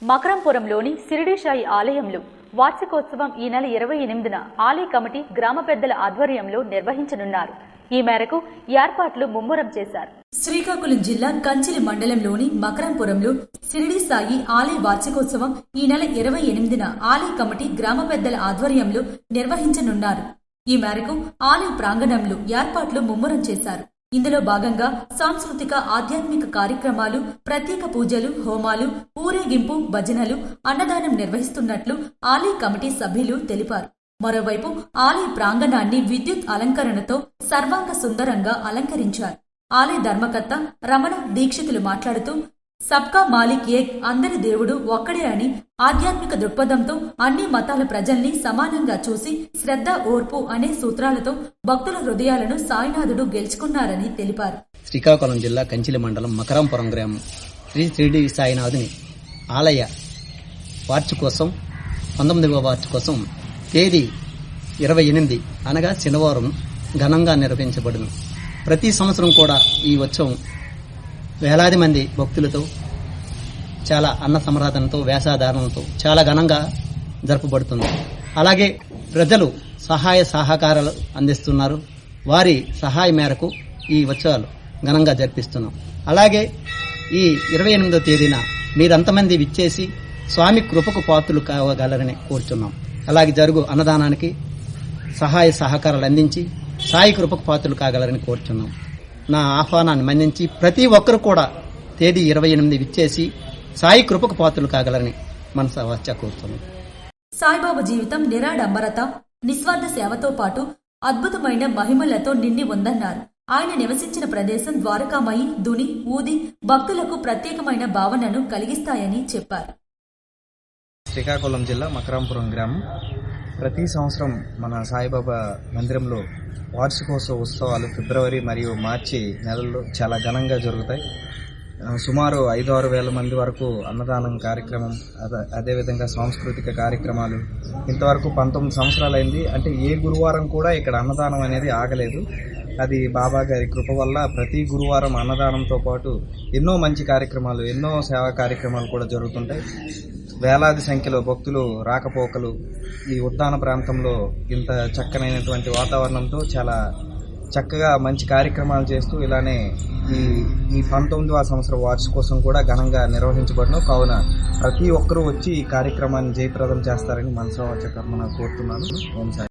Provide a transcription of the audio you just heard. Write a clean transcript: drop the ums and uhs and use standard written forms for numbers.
మకరంపురంలోని షిరిడి సాయి ఆలయంలో వార్షికోత్సవం ఈ నెల 28న ఆలయ కమిటీ గ్రామ పెద్దల ఆధ్వర్యంలో నిర్వహించనున్నారు. ఈ మేరకు ఏర్పాట్లు ముమ్మరం చేశారు. శ్రీకాకుళం జిల్లా కంచిలి మండలంలోని మకరంపురంలో షిరిడి సాయి ఆలయ వార్షికోత్సవం ఈ నెల 28న ఆలయ కమిటీ గ్రామ పెద్దల ఆధ్వర్యంలో నిర్వహించనున్నారు. ఈ మేరకు ఆలయ ప్రాంగణంలో ఏర్పాట్లు ముమ్మరం చేశారు. ఇందులో భాగంగా సాంస్కృతిక ఆధ్యాత్మిక కార్యక్రమాలు, ప్రత్యేక పూజలు, హోమాలు, ఊరేగింపు, భజనలు, అన్నదానం నిర్వహిస్తున్నట్లు ఆలయ కమిటీ సభ్యులు తెలిపారు. మరోవైపు ఆలయ ప్రాంగణాన్ని విద్యుత్ అలంకరణతో సర్వాంగ సుందరంగా అలంకరించారు. ఆలయ ధర్మకర్త రమణ దీక్షితులు మాట్లాడుతూ సబ్కా మాలిక్ ఏక్, అందరి దేవుడు ఒక్కడే అని ఆధ్యాత్మిక దృక్పథంతో అన్ని మతాల ప్రజల్ని సమానంగా చూసి శ్రద్ధ, ఓర్పు అనే సూత్రాలతో భక్తుల హృదయాలను సాయినాథుడు గెలుచుకున్నారని తెలిపారు. శ్రీకాకుళం జిల్లా కంచిలి మండలం మకరంపురం గ్రామం శ్రీ షిరిడి సాయినాథుని ఆలయ వార్షికోత్సవం 19వ వార్షికోత్సవం తేదీ 28 అనగా శనివారం ఘనంగా నిర్వహించబడును. ప్రతి సంవత్సరం కూడా ఈ ఉత్సవం వేలాది మంది భక్తులతో, చాలా అన్న సమరాధనతో, వేషధారణలతో చాలా ఘనంగా జరపబడుతుంది. అలాగే ప్రజలు సహాయ సహకారాలు అందిస్తున్నారు. వారి సహాయ మేరకు ఈ ఉత్సవాలు ఘనంగా జరిపిస్తున్నాం. అలాగే ఈ 28వ తేదీన మీరంతమంది విచ్చేసి స్వామి కృపకు పాత్రులు కావగలరని కోరుచున్నాం. అలాగే జరుగు అన్నదానానికి సహాయ సహకారాలు అందించి సాయి కృపకు పాత్రులు కాగలరని కోరుచున్నాం. నా ఆహ్వానాన్ని మన్నించి ప్రతి ఒక్కరు కూడా తేదీ 28 విచ్చేసి సాయి కృపకు పాత్రులు కాగలరని మనసా వాచా కోరుతున్నాం. సాయిబాబా జీవితం నిరాడంబరత, నిస్వార్థ సేవతో పాటు అద్భుతమైన మహిమలతో నిండి ఉందన్నారు. ఆయన నివసించిన ప్రదేశం ద్వారకామయి, దుని, ఊది భక్తులకు ప్రత్యేకమైన భావనను కలిగిస్తాయని చెప్పారు. శ్రీకాకుళం జిల్లా మకరంపురం గ్రామం ప్రతి సంవత్సరం మన సాయిబాబా మందిరంలో వార్షికోత్సవ ఉత్సవాలు ఫిబ్రవరి మరియు మార్చి నెలల్లో చాలా ఘనంగా జరుగుతాయి. సుమారు 5-6 వేల మంది వరకు అన్నదానం కార్యక్రమం, అదేవిధంగా సాంస్కృతిక కార్యక్రమాలు ఇంతవరకు 19 సంవత్సరాలైంది. అంటే ఏ గురువారం కూడా ఇక్కడ అన్నదానం అనేది ఆగలేదు. అది బాబా గారి కృప వల్ల ప్రతి గురువారం అన్నదానంతో పాటు ఎన్నో మంచి కార్యక్రమాలు, ఎన్నో సేవా కార్యక్రమాలు కూడా జరుగుతుంటాయి. వేలాది సంఖ్యలో భక్తులు రాకపోకలు, ఈ ఉద్యాన ప్రాంతంలో ఇంత చక్కనైనటువంటి వాతావరణంతో చాలా చక్కగా మంచి కార్యక్రమాలు చేస్తూ ఇలానే ఈ 19వ సంవత్సరం వార్షికోత్సవం కూడా ఘనంగా నిర్వహించబడను. కావున ప్రతి ఒక్కరూ వచ్చి ఈ కార్యక్రమాన్ని జయప్రదం చేస్తారని మనసా వాచా కర్మన కోరుతున్నాను. ఓం సాయి.